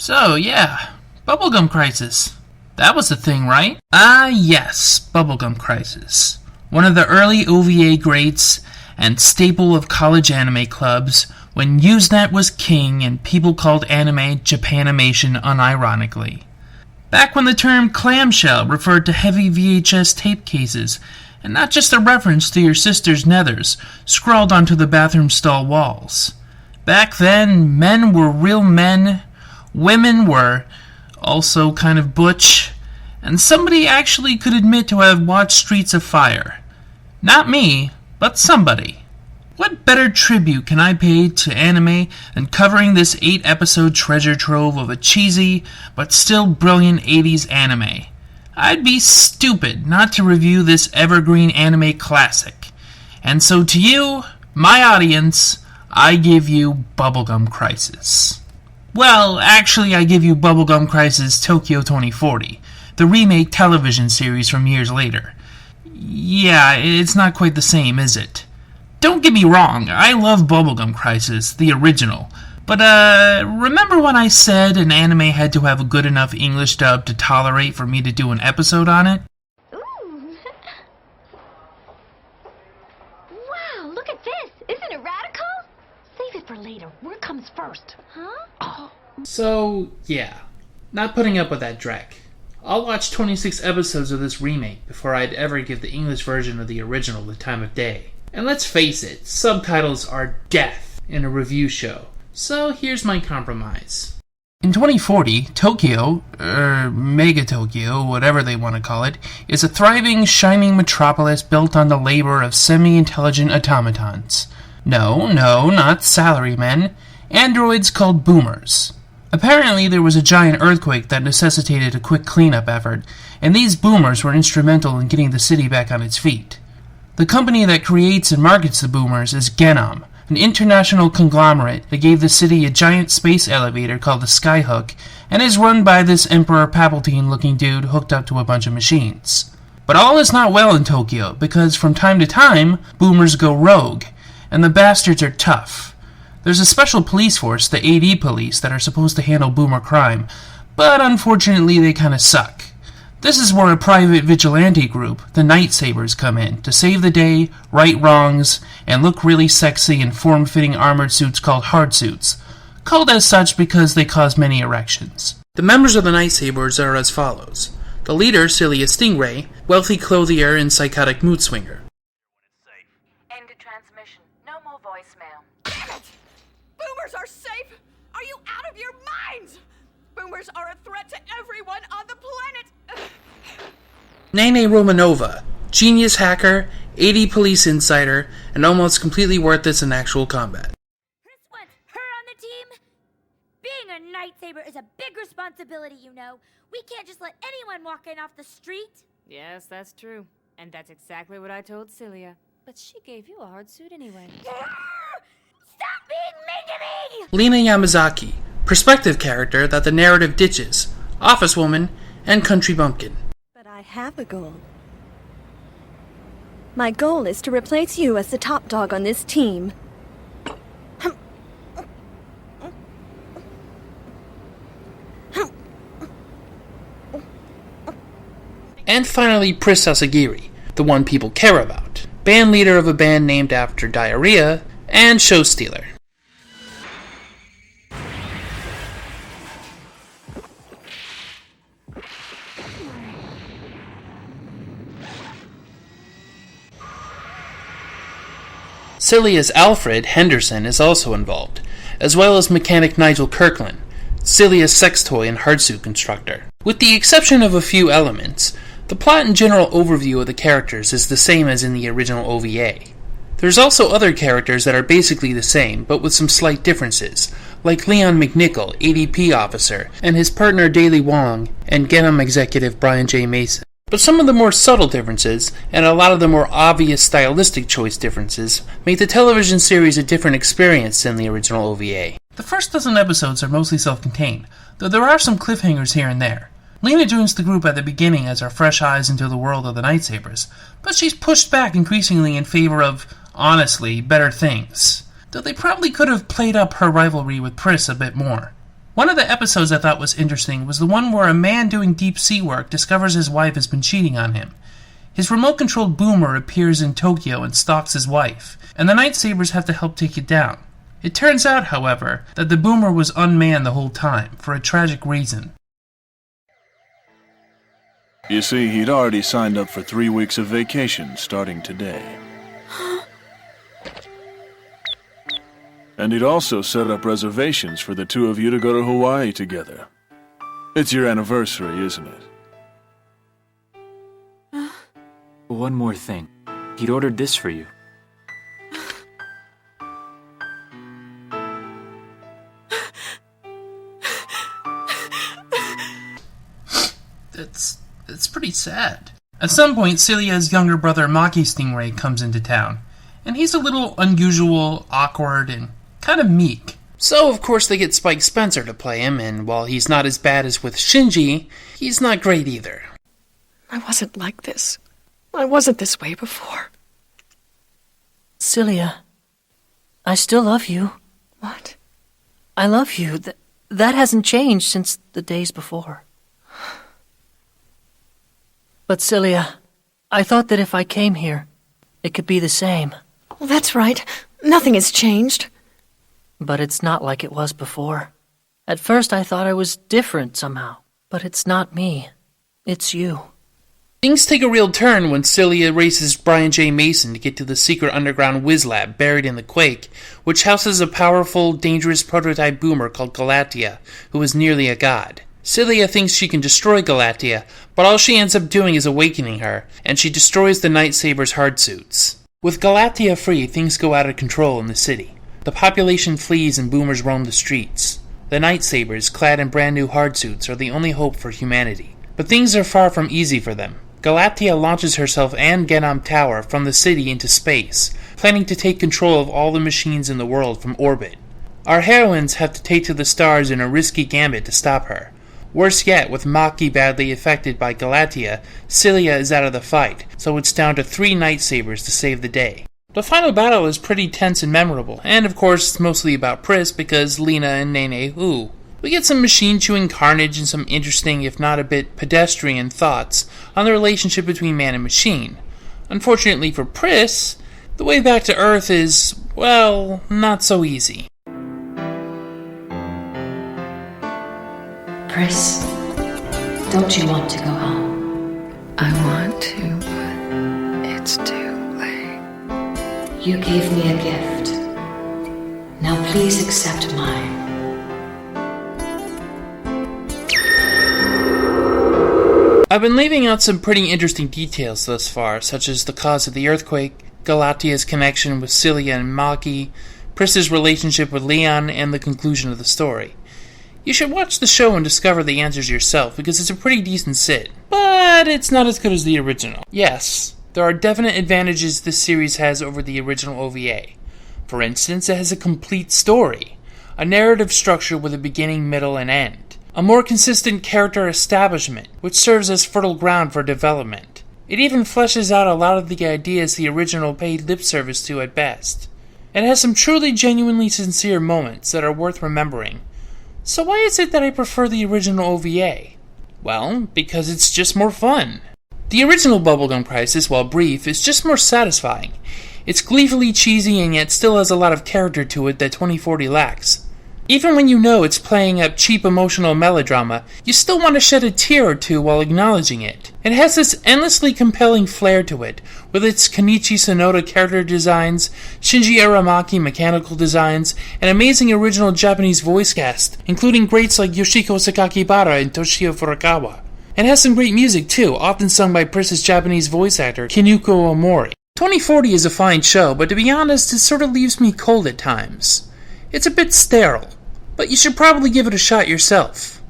So, yeah, Bubblegum Crisis. That was the thing, right? Yes, Bubblegum Crisis. One of the early OVA greats and staple of college anime clubs when Usenet was king and people called anime Japanimation unironically. Back when the term clamshell referred to heavy VHS tape cases and not just a reference to your sister's nethers scrawled onto the bathroom stall walls. Back then, men were real men, women were also kind of butch, and somebody actually could admit to have watched Streets of Fire. Not me, but somebody. What better tribute can I pay to anime than covering this 8-episode treasure trove of a cheesy but still brilliant 80s anime? I'd be stupid not to review this evergreen anime classic. And so to you, my audience, I give you Bubblegum Crisis. Well, actually I give you Bubblegum Crisis Tokyo 2040, the remake television series from years later. Yeah, it's not quite the same, is it? Don't get me wrong, I love Bubblegum Crisis, the original, but remember when I said an anime had to have a good enough English dub to tolerate for me to do an episode on it? Ooh. Wow, look at this! Isn't it radical? Save it for later. Work comes first. Huh? Oh. So, yeah, not putting up with that dreck. I'll watch 26 episodes of this remake before I'd ever give the English version of the original the time of day. And let's face it, subtitles are death in a review show. So here's my compromise. In 2040, Tokyo, Mega Tokyo, whatever they want to call it, is a thriving, shining metropolis built on the labor of semi-intelligent automatons. No, not salarymen. Androids called boomers. Apparently there was a giant earthquake that necessitated a quick cleanup effort, and these boomers were instrumental in getting the city back on its feet. The company that creates and markets the boomers is Genom, an international conglomerate that gave the city a giant space elevator called the Skyhook, and is run by this Emperor Palpatine-looking dude hooked up to a bunch of machines. But all is not well in Tokyo, because from time to time, boomers go rogue, and the bastards are tough. There's a special police force, the AD police, that are supposed to handle boomer crime, but unfortunately they kinda suck. This is where a private vigilante group, the Night Sabers, come in to save the day, right wrongs, and look really sexy in form-fitting armored suits called hard suits, called as such because they cause many erections. The members of the Night Sabers are as follows. The leader, Celia Stingray, wealthy clothier and psychotic mood swinger. End of transmission. No more voicemail. Damn it! Boomers are safe! Are you out of your minds? Boomers are a threat to everyone on the planet! Nene Romanova, genius hacker, 80 police insider, and almost completely worthless in actual combat. Chris wants her on the team? Being a Night Saber is a big responsibility, you know. We can't just let anyone walk in off the street. Yes, that's true. And that's exactly what I told Celia. But she gave you a hard suit anyway. Stop being mean to me! Lena Yamazaki, perspective character that the narrative ditches, office woman, and country bumpkin. But I have a goal. My goal is to replace you as the top dog on this team. And finally, Pris Sasagiri, the one people care about, band leader of a band named after diarrhea, and show stealer. Celia's Alfred Henderson is also involved, as well as mechanic Nigel Kirkland, Celia's sex toy and hardsuit constructor. With the exception of a few elements, the plot and general overview of the characters is the same as in the original OVA. There's also other characters that are basically the same, but with some slight differences, like Leon McNichol, ADP officer, and his partner Daly Wong, and Genom executive Brian J. Mason. But some of the more subtle differences, and a lot of the more obvious stylistic choice differences, make the television series a different experience than the original OVA. The first dozen episodes are mostly self-contained, though there are some cliffhangers here and there. Lena joins the group at the beginning as our fresh eyes into the world of the Night Sabers, but she's pushed back increasingly in favor of, honestly, better things. Though they probably could have played up her rivalry with Pris a bit more. One of the episodes I thought was interesting was the one where a man doing deep sea work discovers his wife has been cheating on him. His remote-controlled boomer appears in Tokyo and stalks his wife, and the Night Sabers have to help take it down. It turns out, however, that the boomer was unmanned the whole time, for a tragic reason. You see, he'd already signed up for 3 weeks of vacation starting today. And he'd also set up reservations for the two of you to go to Hawaii together. It's your anniversary, isn't it? One more thing. He'd ordered this for you. It's pretty sad. At some point, Celia's younger brother Maki Stingray comes into town, and he's a little unusual, awkward, and kind of meek. So, of course, they get Spike Spencer to play him, and while he's not as bad as with Shinji, he's not great either. I wasn't like this. I wasn't this way before. Celia, I still love you. What? I love you. That hasn't changed since the days before. But Celia, I thought that if I came here, it could be the same. Well, that's right. Nothing has changed. But it's not like it was before. At first I thought I was different somehow. But it's not me. It's you. Things take a real turn when Celia races Brian J. Mason to get to the secret underground whiz lab buried in the quake, which houses a powerful, dangerous prototype boomer called Galatea, who is nearly a god. Celia thinks she can destroy Galatea, but all she ends up doing is awakening her, and she destroys the Night Sabers' hard suits. With Galatea free, things go out of control in the city. The population flees and boomers roam the streets. The Night Sabers, clad in brand new hard suits, are the only hope for humanity. But things are far from easy for them. Galatea launches herself and Genom Tower from the city into space, planning to take control of all the machines in the world from orbit. Our heroines have to take to the stars in a risky gambit to stop her. Worse yet, with Maki badly affected by Galatea, Celia is out of the fight, so it's down to 3 Night Sabers to save the day. The final battle is pretty tense and memorable, and of course it's mostly about Pris because Lena and Nene who. We get some machine-chewing carnage and some interesting, if not a bit pedestrian, thoughts on the relationship between man and machine. Unfortunately for Pris, the way back to Earth is, well, not so easy. Pris, don't you want to go home? I want to, but it's too late. You gave me a gift. Now please accept mine. I've been leaving out some pretty interesting details thus far, such as the cause of the earthquake, Galatea's connection with Celia and Maki, Pris's relationship with Leon, and the conclusion of the story. You should watch the show and discover the answers yourself, because it's a pretty decent sit. But it's not as good as the original. Yes, there are definite advantages this series has over the original OVA. For instance, it has a complete story, a narrative structure with a beginning, middle, and end, a more consistent character establishment, which serves as fertile ground for development. It even fleshes out a lot of the ideas the original paid lip service to at best. It has some truly genuinely sincere moments that are worth remembering. So why is it that I prefer the original OVA? Well, because it's just more fun. The original Bubblegum Crisis, while brief, is just more satisfying. It's gleefully cheesy and yet still has a lot of character to it that 2040 lacks. Even when you know it's playing up cheap emotional melodrama, you still want to shed a tear or two while acknowledging it. It has this endlessly compelling flair to it, with its Kenichi Sonoda character designs, Shinji Aramaki mechanical designs, and amazing original Japanese voice cast, including greats like Yoshiko Sakakibara and Toshio Furukawa. It has some great music too, often sung by Pris's Japanese voice actor Kinuko Omori. 2040 is a fine show, but to be honest, it sort of leaves me cold at times. It's a bit sterile, but you should probably give it a shot yourself.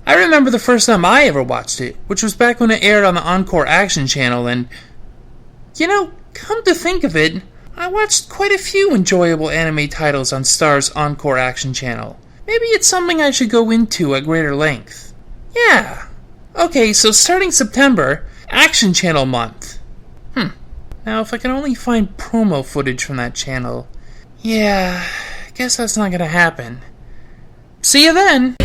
I remember the first time I ever watched it, which was back when it aired on the Encore Action channel, and, come to think of it, I watched quite a few enjoyable anime titles on Star's Encore Action channel. Maybe it's something I should go into at greater length. Yeah. Okay, so starting September, Action Channel month. Now if I can only find promo footage from that channel. Yeah, I guess that's not gonna happen. See you then!